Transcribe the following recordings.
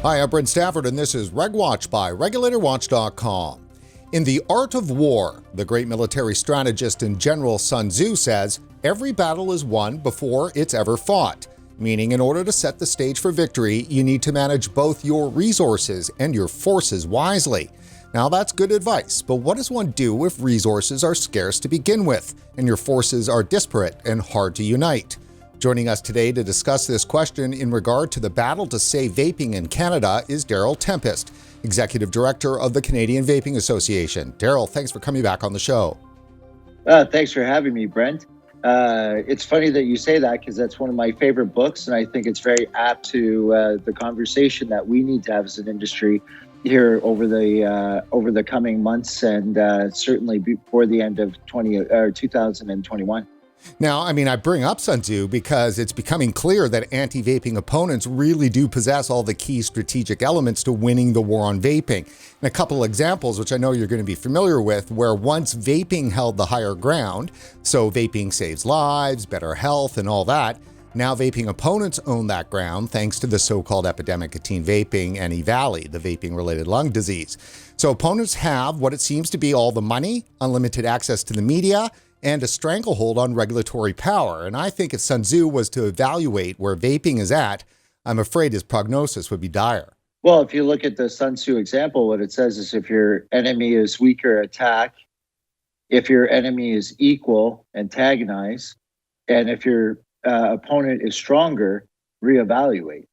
Hi, I'm Brent Stafford, and this is RegWatch by RegulatorWatch.com. In The Art of War, the great military strategist and general Sun Tzu says, every battle is won before it's ever fought, meaning in order to set the stage for victory, you need to manage both your resources and your forces wisely. Now that's good advice, but what does one do if resources are scarce to begin with, and your forces are disparate and hard to unite? Joining us today to discuss this question in regard to the battle to save vaping in Canada is Darryl Tempest, Executive Director of the Canadian Vaping Association. Darryl, thanks for coming back on the show. Thanks for having me, Brent. It's funny that you say that because that's one of my favorite books, and I think it's very apt to the conversation that we need to have as an industry here over the coming months and certainly before the end of 2021. Now, I bring up Sun Tzu because it's becoming clear that anti-vaping opponents really do possess all the key strategic elements to winning the war on vaping. And a couple examples, which I know you're going to be familiar with, where once vaping held the higher ground, so vaping saves lives, better health, and all that, now vaping opponents own that ground thanks to the so-called epidemic of teen vaping and EVALI, the vaping-related lung disease. So opponents have what it seems to be all the money, unlimited access to the media, and a stranglehold on regulatory power. And I think if Sun Tzu was to evaluate where vaping is at, I'm afraid his prognosis would be dire. Well, if you look at the Sun Tzu example, what it says is if your enemy is weaker, attack. If your enemy is equal, antagonize. And if your opponent is stronger, reevaluate.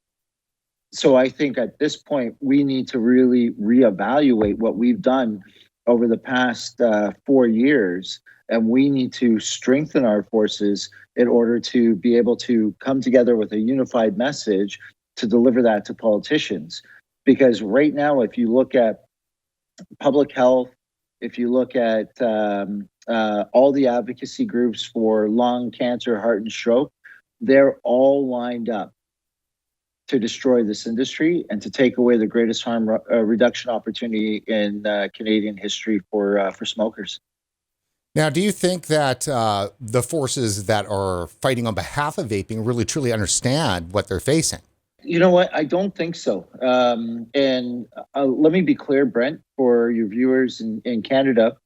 So I think at this point, we need to really reevaluate what we've done over the past 4 years. And we need to strengthen our forces in order to be able to come together with a unified message to deliver that to politicians. Because right now, if you look at public health, if you look at all the advocacy groups for lung cancer, heart, and stroke, they're all lined up to destroy this industry and to take away the greatest harm reduction opportunity in Canadian history for smokers. Now, do you think that the forces that are fighting on behalf of vaping really truly understand what they're facing? You know what? I don't think so. And let me be clear, Brent, for your viewers in Canada,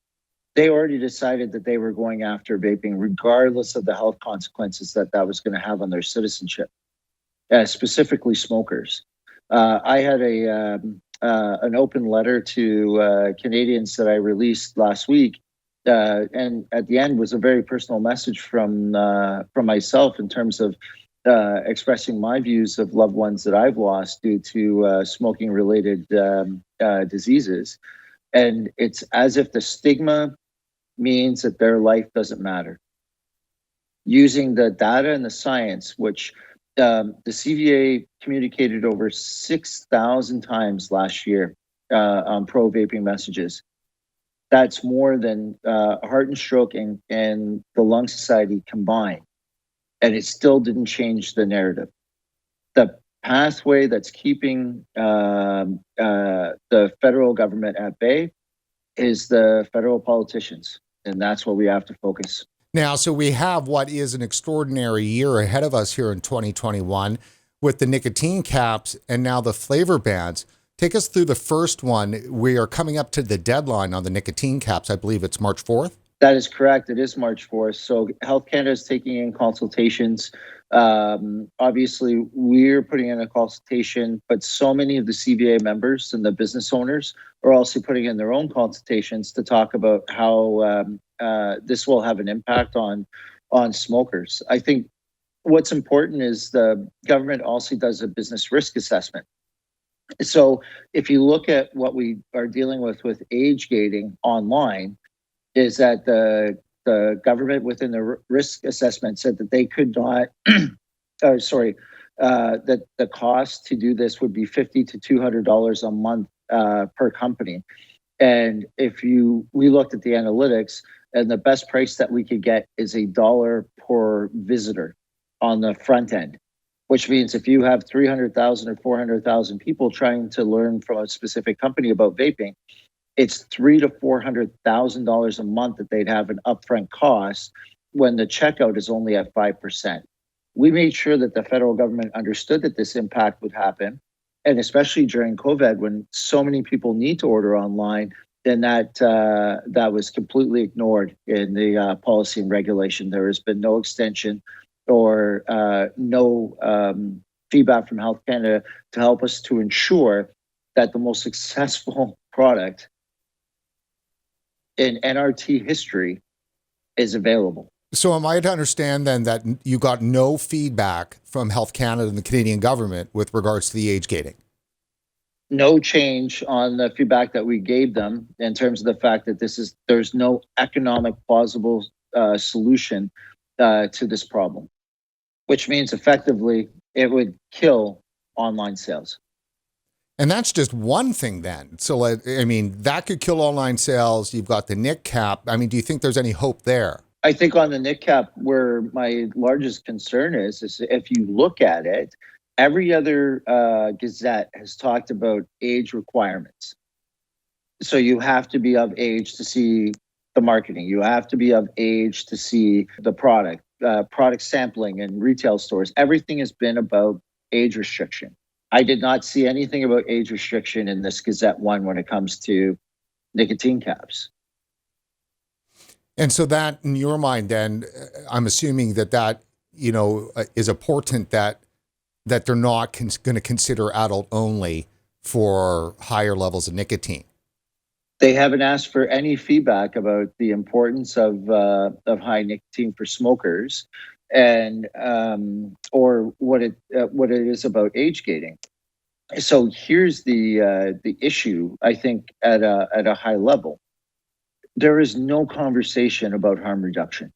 they already decided that they were going after vaping, regardless of the health consequences that was going to have on their citizenship, specifically smokers. I had an open letter to Canadians that I released last week. And at the end was a very personal message from myself in terms of expressing my views of loved ones that I've lost due to smoking-related diseases. And it's as if the stigma means that their life doesn't matter. Using the data and the science, which the CVA communicated over 6,000 times last year on pro-vaping messages. That's more than Heart and Stroke and the Lung Society combined. And it still didn't change the narrative. The pathway that's keeping the federal government at bay is the federal politicians. And that's where we have to focus. Now, so we have what is an extraordinary year ahead of us here in 2021 with the nicotine caps and now the flavor bans. Take us through the first one. We are coming up to the deadline on the nicotine caps. I believe it's March 4th. That is correct. It is March 4th. So Health Canada is taking in consultations. Obviously, we're putting in a consultation, but so many of the CVA members and the business owners are also putting in their own consultations to talk about how this will have an impact on smokers. I think what's important is the government also does a business risk assessment. So if you look at what we are dealing with age gating online, is that the government within the risk assessment said that they could not, that the cost to do this would be $50 to $200 a month per company. And we looked at the analytics, and the best price that we could get is $1 per visitor on the front end. Which means if you have 300,000 or 400,000 people trying to learn from a specific company about vaping, it's $300,000 to $400,000 a month that they'd have an upfront cost when the checkout is only at 5%. We made sure that the federal government understood that this impact would happen. and especially during COVID, when so many people need to order online, then that was completely ignored in the policy and regulation. There has been no extension or no feedback from Health Canada to help us to ensure that the most successful product in NRT history is available. So am I to understand then that you got no feedback from Health Canada and the Canadian government with regards to the age gating? No change on the feedback that we gave them in terms of the fact that there's no economic plausible solution to this problem, which means effectively it would kill online sales. And that's just one thing then. So, I mean, that could kill online sales. You've got the NIC cap. I mean, do you think there's any hope there? I think on the NIC cap, where my largest concern is if you look at it, every other gazette has talked about age requirements. So you have to be of age to see the marketing. You have to be of age to see the product sampling in retail stores. Everything has been about age restriction. I did not see anything about age restriction in this Gazette 1 when it comes to nicotine caps. And so that, in your mind, then, I'm assuming that is a portent that they're not going to consider adult only for higher levels of nicotine. They haven't asked for any feedback about the importance of high nicotine for smokers, and or what it is about age gating. So here's the issue. I think at a high level, there is no conversation about harm reduction.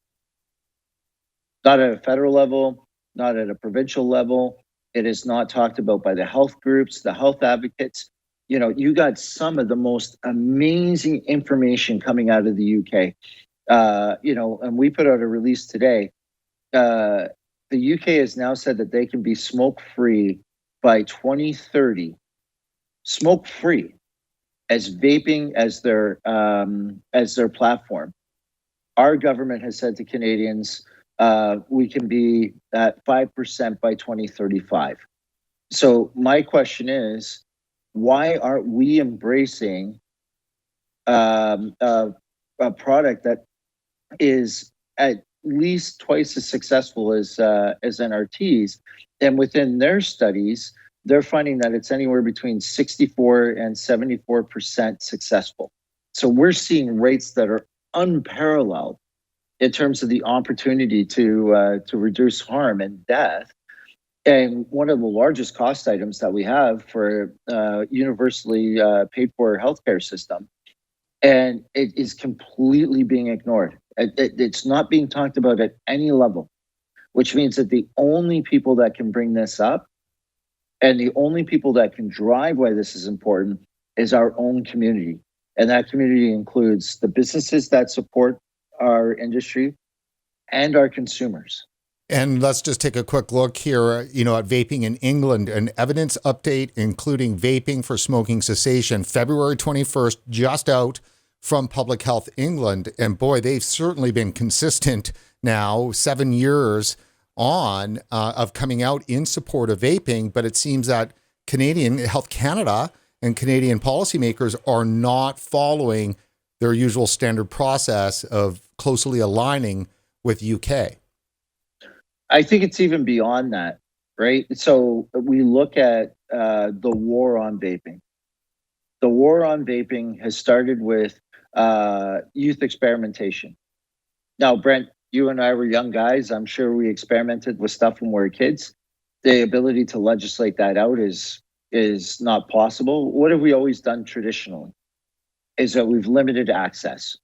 Not at a federal level, not at a provincial level. It is not talked about by the health groups, the health advocates. You know, you got some of the most amazing information coming out of the UK. And we put out a release today. The UK has now said that they can be smoke-free by 2030. Smoke-free, as vaping as their platform. Our government has said to Canadians, we can be at 5% by 2035. So my question is, why aren't we embracing a product that is at least twice as successful as NRTs? And within their studies, they're finding that it's anywhere between 64 and 74% successful. So we're seeing rates that are unparalleled in terms of the opportunity to reduce harm and death. And one of the largest cost items that we have for universally paid for healthcare system, and it is completely being ignored. It's not being talked about at any level, which means that the only people that can bring this up and the only people that can drive why this is important is our own community. And that community includes the businesses that support our industry and our consumers. And let's just take a quick look here, at vaping in England, an evidence update, including vaping for smoking cessation, February 21st, just out from Public Health England. And boy, they've certainly been consistent now, 7 years on of coming out in support of vaping. But it seems that Canadian Health Canada and Canadian policymakers are not following their usual standard process of closely aligning with UK. I think it's even beyond that, right? So we look at the war on vaping. The war on vaping has started with youth experimentation. Now, Brent, you and I were young guys. I'm sure we experimented with stuff when we were kids. The ability to legislate that out is not possible. What have we always done traditionally? Is that we've limited access.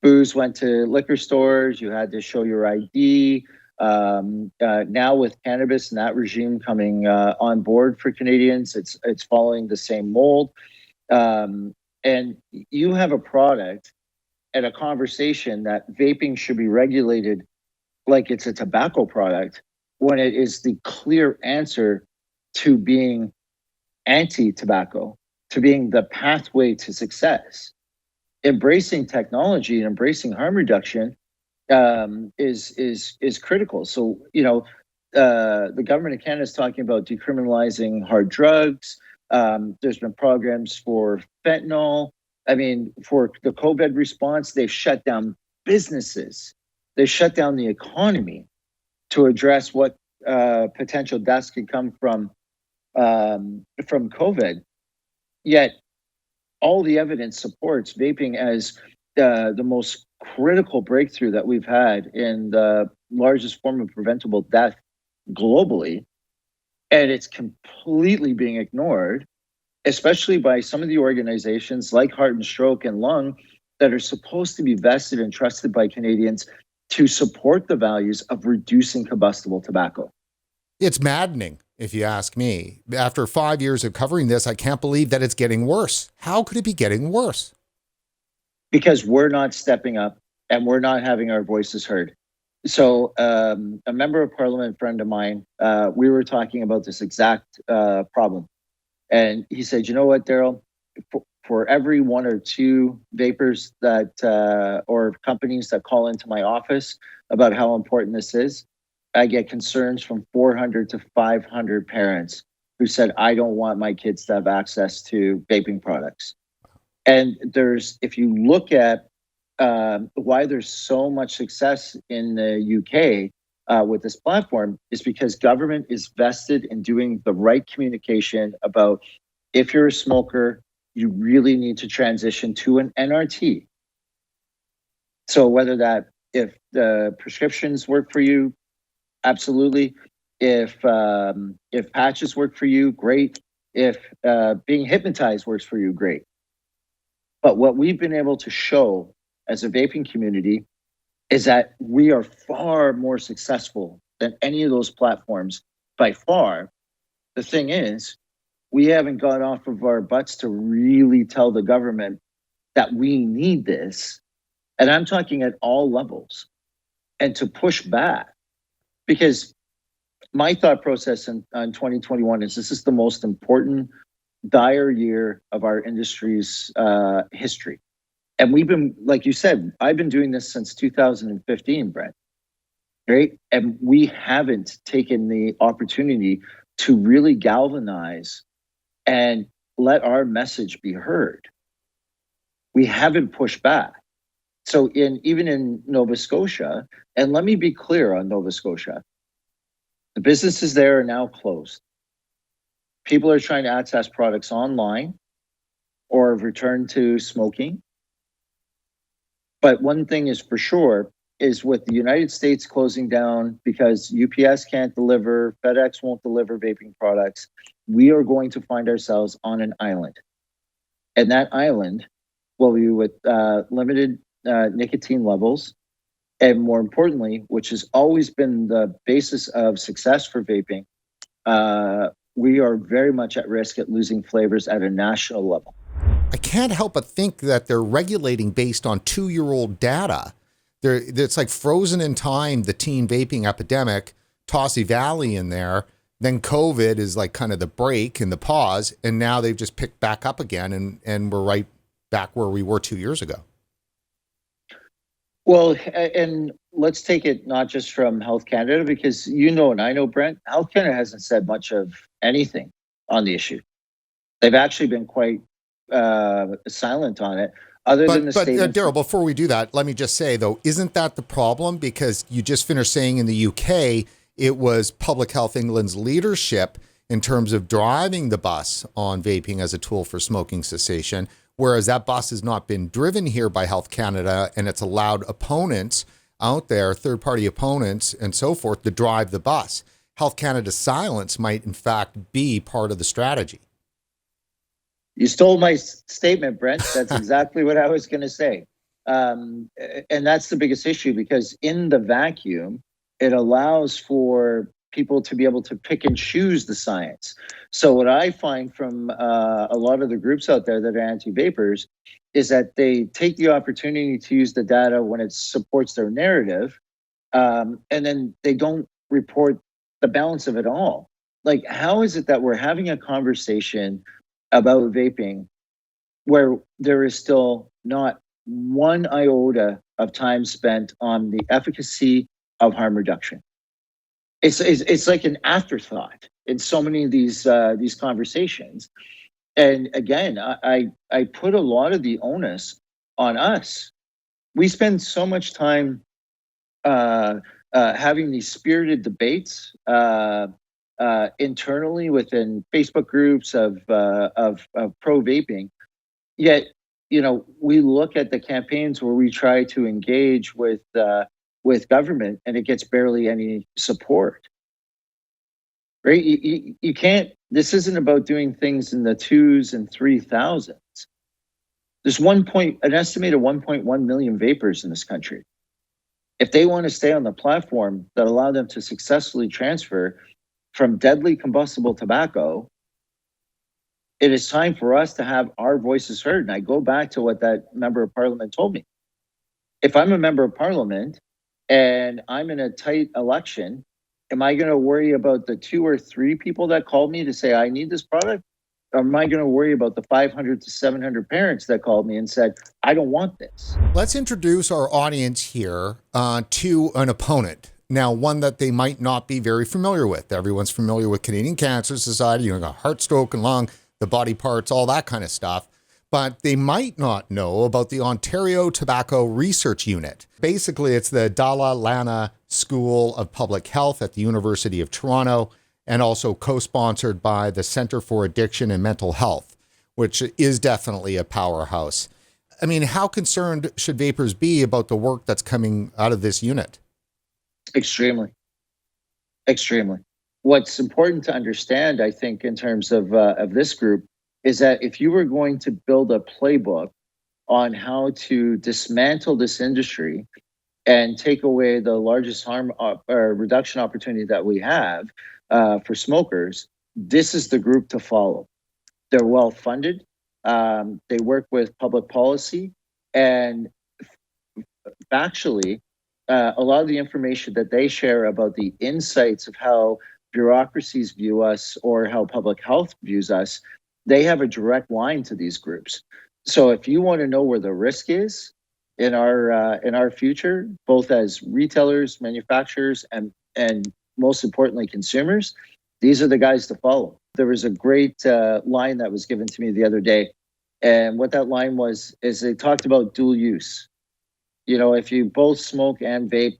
Booze went to liquor stores. You had to show your ID. Now with cannabis and that regime coming on board for Canadians, it's following the same mold. And you have a product and a conversation that vaping should be regulated like it's a tobacco product when it is the clear answer to being anti-tobacco, to being the pathway to success. Embracing technology and embracing harm reduction is critical. So, the government of Canada is talking about decriminalizing hard drugs. There's been programs for fentanyl. I mean, for the COVID response, they've shut down businesses. They shut down the economy to address what potential deaths could come from COVID. Yet, all the evidence supports vaping as the most critical breakthrough that we've had in the largest form of preventable death globally. And it's completely being ignored, especially by some of the organizations like Heart and Stroke and Lung that are supposed to be vested and trusted by Canadians to support the values of reducing combustible tobacco. It's maddening, if you ask me. After 5 years of covering this, I can't believe that it's getting worse. How could it be getting worse? Because we're not stepping up and we're not having our voices heard. So a member of parliament friend of mine, we were talking about this exact problem. And he said, you know what, Darryl, for every one or two vapors that, or companies that call into my office about how important this is, I get concerns from 400 to 500 parents who said, I don't want my kids to have access to vaping products. And if you look at why there's so much success in the UK with this platform, is because government is vested in doing the right communication about, if you're a smoker, you really need to transition to an NRT. So whether if the prescriptions work for you, absolutely. If patches work for you, great. If being hypnotized works for you, great. But what we've been able to show as a vaping community is that we are far more successful than any of those platforms by far. The thing is, we haven't got off of our butts to really tell the government that we need this. And I'm talking at all levels, and to push back. Because my thought process on 2021 is this is the most important dire year of our industry's history. And we've been, like you said, I've been doing this since 2015, Brent, right? And we haven't taken the opportunity to really galvanize and let our message be heard. We haven't pushed back. So even in Nova Scotia, and let me be clear on Nova Scotia, the businesses there are now closed. People are trying to access products online or return to smoking. But one thing is for sure, is with the United States closing down because UPS can't deliver, FedEx won't deliver vaping products, we are going to find ourselves on an island. And that island will be with limited nicotine levels. And more importantly, which has always been the basis of success for vaping, we are very much at risk at losing flavors at a national level. I can't help but think that they're regulating based on 2-year-old data. It's like frozen in time, the teen vaping epidemic, Tossie Valley in there, then COVID is like kind of the break and the pause, and now they've just picked back up again, and we're right back where we were 2 years ago. Well, and let's take it not just from Health Canada, because you know and I know, Brent, Health Canada hasn't said much of anything on the issue. They've actually been quite silent on it, other than the statement. Darryl, before we do that, let me just say, though, isn't that the problem? Because you just finished saying in the UK, it was Public Health England's leadership in terms of driving the bus on vaping as a tool for smoking cessation, whereas that bus has not been driven here by Health Canada, and it's allowed opponents out there, third-party opponents and so forth, to drive the bus. Health Canada's silence might, in fact, be part of the strategy. You stole my statement, Brent. That's exactly what I was going to say. And that's the biggest issue, because in the vacuum, it allows for people to be able to pick and choose the science. So what I find from a lot of the groups out there that are anti-vapors is that they take the opportunity to use the data when it supports their narrative, and then they don't report the balance of it all. Like, how is it that we're having a conversation about vaping where there is still not one iota of time spent on the efficacy of harm reduction? It's like an afterthought in so many of these conversations. And again, I put a lot of the onus on us. We spend so much time having these spirited debates internally within Facebook groups of pro vaping. Yet, we look at the campaigns where we try to engage with government, and it gets barely any support. Right? You can't. This isn't about doing things in the 2s and 3,000s. There's an estimated 1.1 million vapors in this country. If they want to stay on the platform that allow them to successfully transfer from deadly combustible tobacco, it is time for us to have our voices heard. And I go back to what that member of parliament told me. If I'm a member of parliament and I'm in a tight election, am I going to worry about the 2 or 3 people that called me to say I need this product? Or am I going to worry about the 500 to 700 parents that called me and said, I don't want this? Let's introduce our audience here to an opponent. Now, one that they might not be very familiar with. Everyone's familiar with Canadian Cancer Society, got heart, stroke, and lung, the body parts, all that kind of stuff. But they might not know about the Ontario Tobacco Research Unit. Basically, it's the Dalla Lana School of Public Health at the University of Toronto, and also co-sponsored by the Centre for Addiction and Mental Health, which is definitely a powerhouse. I mean, how concerned should vapors be about the work that's coming out of this unit? Extremely. Extremely. What's important to understand, I think, in terms of this group, is that if you were going to build a playbook on how to dismantle this industry and take away the largest harm or reduction opportunity that we have for smokers, this is the group to follow. They're well funded. They work with public policy, and actually, a lot of the information that they share about the insights of how bureaucracies view us or how public health views us, they have a direct line to these groups. So if you want to know where the risk is in our future, both as retailers, manufacturers, and most importantly, consumers, these are the guys to follow. There was a great line that was given to me the other day. And what that line was, is they talked about dual use. If you both smoke and vape,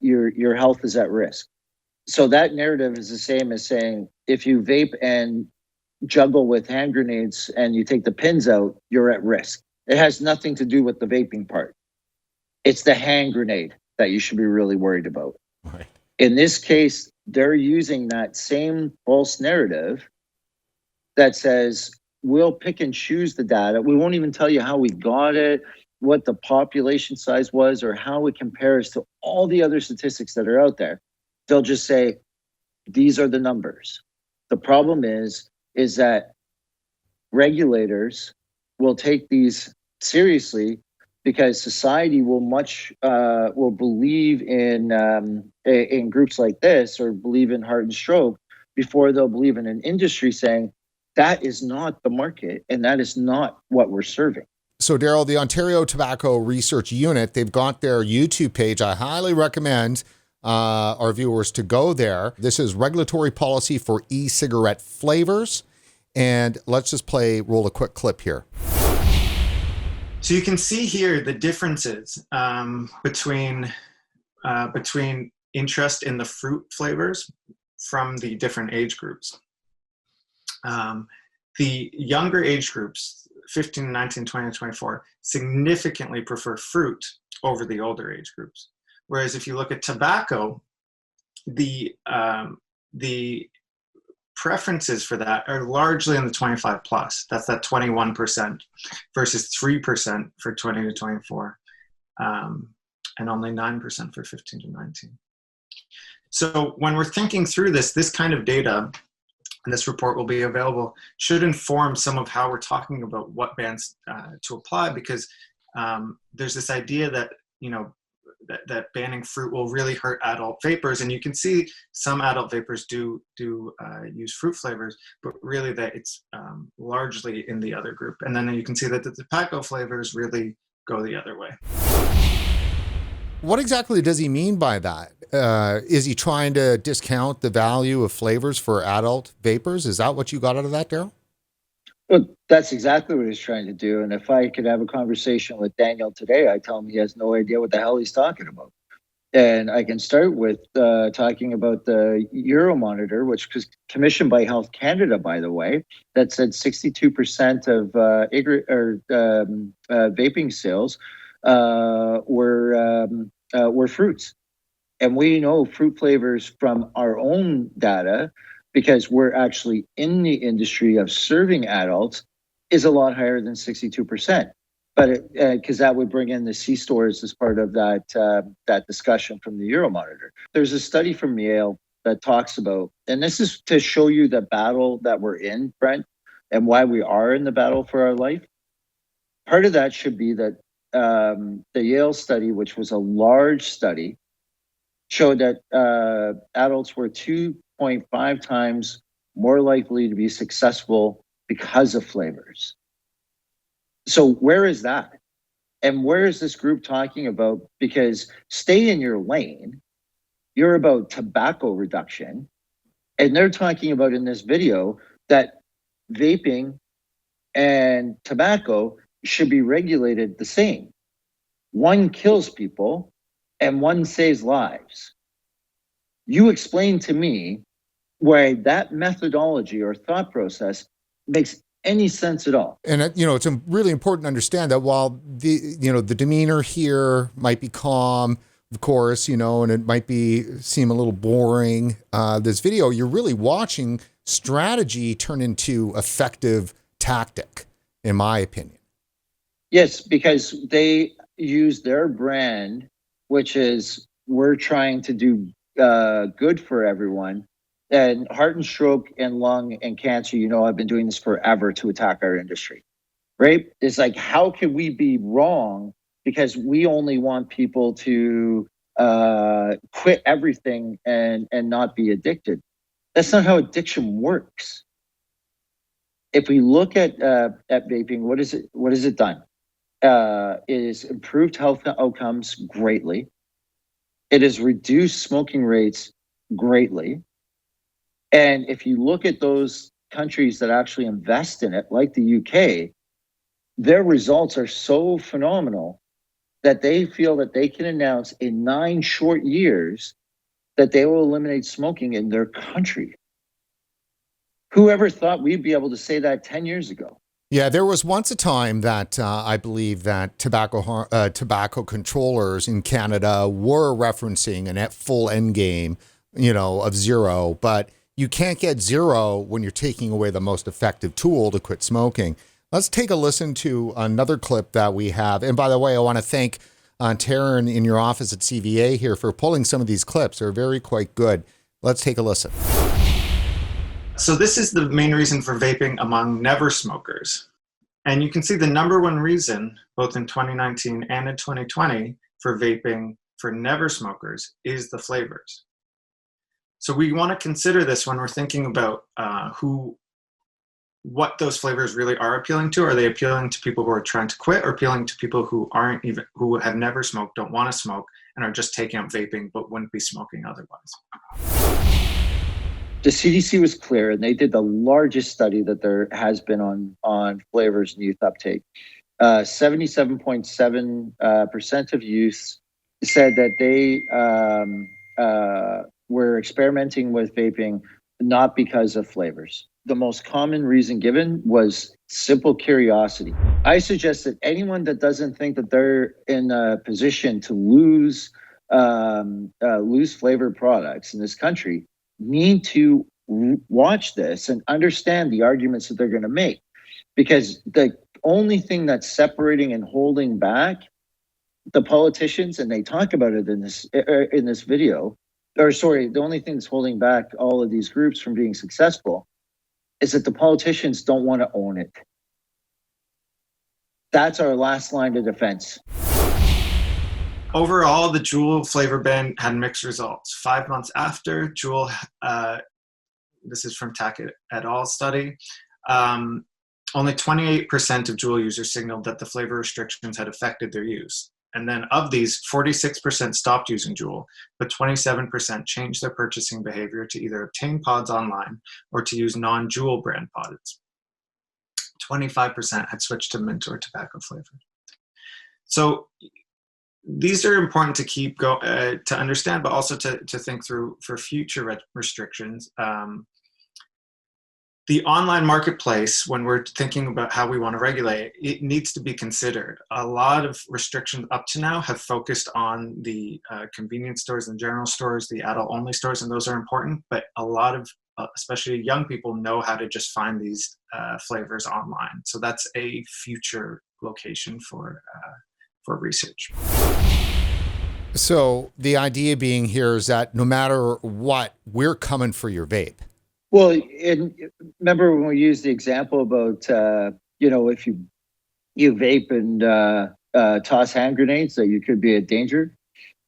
your health is at risk. So that narrative is the same as saying, if you vape and juggle with hand grenades and you take the pins out, you're at risk. It has nothing to do with the vaping part. It's the hand grenade that you should be really worried about. Right. In this case, they're using that same false narrative that says, we'll pick and choose the data. We won't even tell you how we got it, what the population size was, or how it compares to all the other statistics that are out there. They'll just say, these are the numbers. The problem is that regulators will take these seriously because society will believe in groups like this, or believe in heart and stroke, before they'll believe in an industry saying that is not the market and that is not what we're serving. So, Darryl, the Ontario Tobacco Research Unit, they've got their YouTube page. I highly recommend our viewers to go there. This is Regulatory Policy for E-Cigarette Flavors. And let's just roll a quick clip here. So you can see here the differences between interest in the fruit flavors from the different age groups. The younger age groups, 15, 19, 20, 24, significantly prefer fruit over the older age groups. Whereas if you look at tobacco, the preferences for that are largely in the 25 plus. That's that 21% versus 3% for 20 to 24, and only 9% for 15 to 19. So when we're thinking through this kind of data, and this report will be available, should inform some of how we're talking about what bans to apply, because there's this idea that, that banning fruit will really hurt adult vapors, and you can see some adult vapors do use fruit flavors, but really that it's largely in the other group. And then you can see that the tobacco flavors really go the other way. What exactly does he mean by that? Is he trying to discount the value of flavors for adult vapors? Is that what you got out of that, Darryl? Well, that's exactly what he's trying to do. And if I could have a conversation with Daniel today, I tell him he has no idea what the hell he's talking about. And I can start with talking about the Euromonitor, which was commissioned by Health Canada, by the way, that said 62% of vaping sales were fruits. And we know fruit flavors from our own data, because we're actually in the industry of serving adults, is a lot higher than 62%. But because that would bring in the C-stores as part of that discussion from the Euromonitor. There's a study from Yale that talks about, and this is to show you the battle that we're in, Brent, and why we are in the battle for our life. Part of that should be that the Yale study, which was a large study, showed that adults were 2.5 times more likely to be successful because of flavors. So where is that? And where is this group talking about? Because stay in your lane, you're about tobacco reduction. And they're talking about in this video that vaping and tobacco should be regulated the same. One kills people and one saves lives. You explain to me why that methodology or thought process makes any sense at all. And it's really important to understand that while the demeanor here might be calm, of course, and it might seem a little boring, this video, you're really watching strategy turn into effective tactic, in my opinion. Yes, because they use their brand, which is, we're trying to do good for everyone. And heart and stroke and lung and cancer, I've been doing this forever to attack our industry, right? It's like, how can we be wrong because we only want people to quit everything and not be addicted? That's not how addiction works. If we look at vaping, what has it done? It has improved health outcomes greatly. It has reduced smoking rates greatly. And if you look at those countries that actually invest in it, like the UK, their results are so phenomenal that they feel that they can announce in 9 short years that they will eliminate smoking in their country. Whoever thought we'd be able to say that 10 years ago? Yeah, there was once a time that I believe that tobacco controllers in Canada were referencing a full end game, of zero, but you can't get zero when you're taking away the most effective tool to quit smoking. Let's take a listen to another clip that we have. And by the way, I want to thank Taryn in your office at CVA here for pulling some of these clips. They're very quite good. Let's take a listen. So this is the main reason for vaping among never smokers. And you can see the #1 reason, both in 2019 and in 2020, for vaping for never smokers is the flavors. So we want to consider this when we're thinking about what those flavors really are appealing to. Are they appealing to people who are trying to quit, or appealing to people who who have never smoked, don't want to smoke, and are just taking up vaping but wouldn't be smoking otherwise? The CDC was clear, and they did the largest study that there has been on flavors and youth uptake. 77.7% of youths said that they were experimenting with vaping not because of flavors. The most common reason given was simple curiosity. I suggest that anyone that doesn't think that they're in a position to lose flavored products in this country need to watch this and understand the arguments that they're going to make. Because the only thing that's separating and holding back the politicians, and they talk about it in this video, the only thing that's holding back all of these groups from being successful is that the politicians don't want to own it. That's our last line of defense. Overall, the Juul flavor ban had mixed results. 5 months after Juul, this is from TAC et al. Study, only 28% of Juul users signaled that the flavor restrictions had affected their use. And then of these, 46% stopped using Juul, but 27% changed their purchasing behavior to either obtain pods online or to use non-Juul brand pods. 25% had switched to mint or tobacco flavor. So these are important to keep to understand, but also to think through for future restrictions. The online marketplace, when we're thinking about how we want to regulate, it needs to be considered. A lot of restrictions up to now have focused on the convenience stores and general stores, the adult-only stores, and those are important, but a lot of, especially young people, know how to just find these flavors online. So that's a future location for research. So the idea being here is that no matter what, we're coming for your vape. Well, and remember when we used the example about, if you vape and toss hand grenades, that you could be a danger.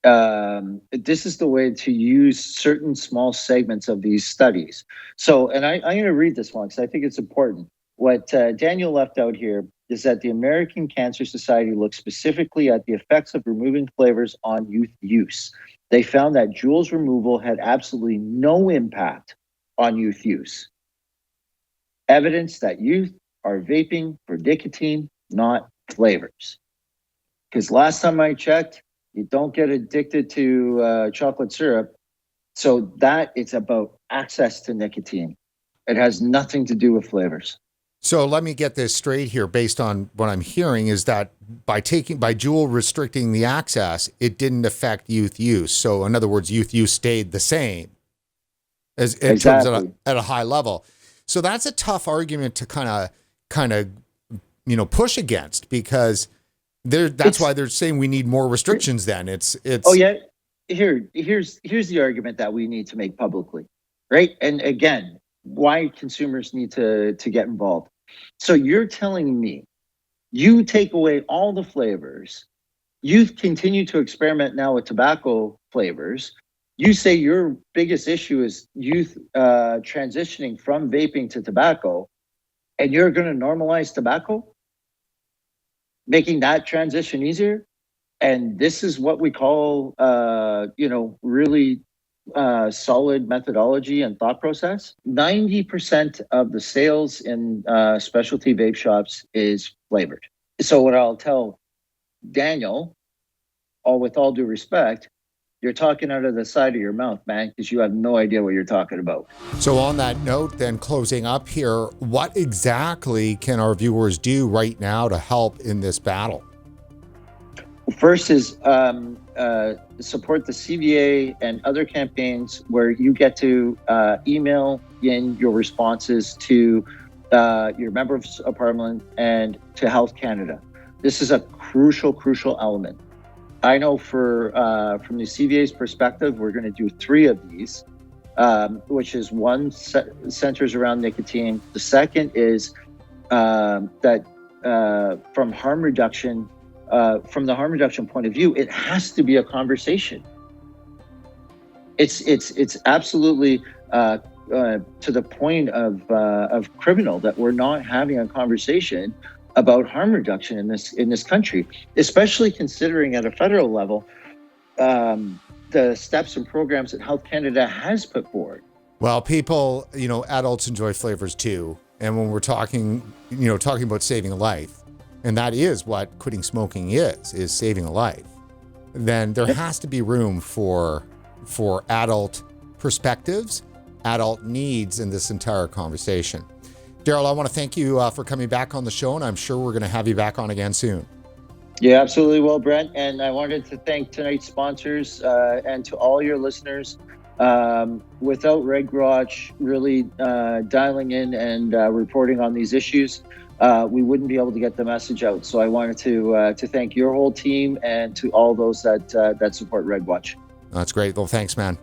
This is the way to use certain small segments of these studies. So, and I'm going to read this one because I think it's important. What Daniel left out here is that the American Cancer Society looked specifically at the effects of removing flavors on youth use. They found that Juul's removal had absolutely no impact on youth use. Evidence that youth are vaping for nicotine, not flavors. Because last time I checked, you don't get addicted to chocolate syrup. So that it's about access to nicotine. It has nothing to do with flavors. So let me get this straight here based on what I'm hearing is that by Juul restricting the access, it didn't affect youth use. So in other words, youth use stayed the same as in terms of at a high level. So that's a tough argument to kind of push against because that's why they're saying we need more restrictions then. It's Oh yeah. Here's the argument that we need to make publicly. Right? And again, why consumers need to get involved. So you're telling me you take away all the flavors, you continue to experiment now with tobacco flavors. You say your biggest issue is youth transitioning from vaping to tobacco, and you're going to normalize tobacco, making that transition easier. And this is what we call, really solid methodology and thought process. 90% of the sales in specialty vape shops is flavored. So what I'll tell Daniel, with all due respect, you're talking out of the side of your mouth, man, because you have no idea what you're talking about. So on that note, then closing up here, what exactly can our viewers do right now to help in this battle? First is support the CVA and other campaigns where you get to email in your responses to your members of parliament and to Health Canada. This is a crucial element. I know from the CVA's perspective, we're going to do 3 of these, which is one centers around nicotine. The second is that from harm reduction. From the harm reduction point of view, it has to be a conversation. It's absolutely to the point of criminal that we're not having a conversation about harm reduction in this country, especially considering at a federal level the steps and programs that Health Canada has put forward. Well, people, adults enjoy flavors too, and when we're talking about saving a life. And that is what quitting smoking is saving a life. Then there has to be room for adult perspectives, adult needs in this entire conversation. Darryl, I want to thank you for coming back on the show, and I'm sure we're going to have you back on again soon. Yeah, absolutely. Well, Brent, and I wanted to thank tonight's sponsors and to all your listeners. Without RegWatch really dialing in and reporting on these issues, we wouldn't be able to get the message out. So I wanted to thank your whole team and to all those that support RegWatch. That's great. Well, thanks, man.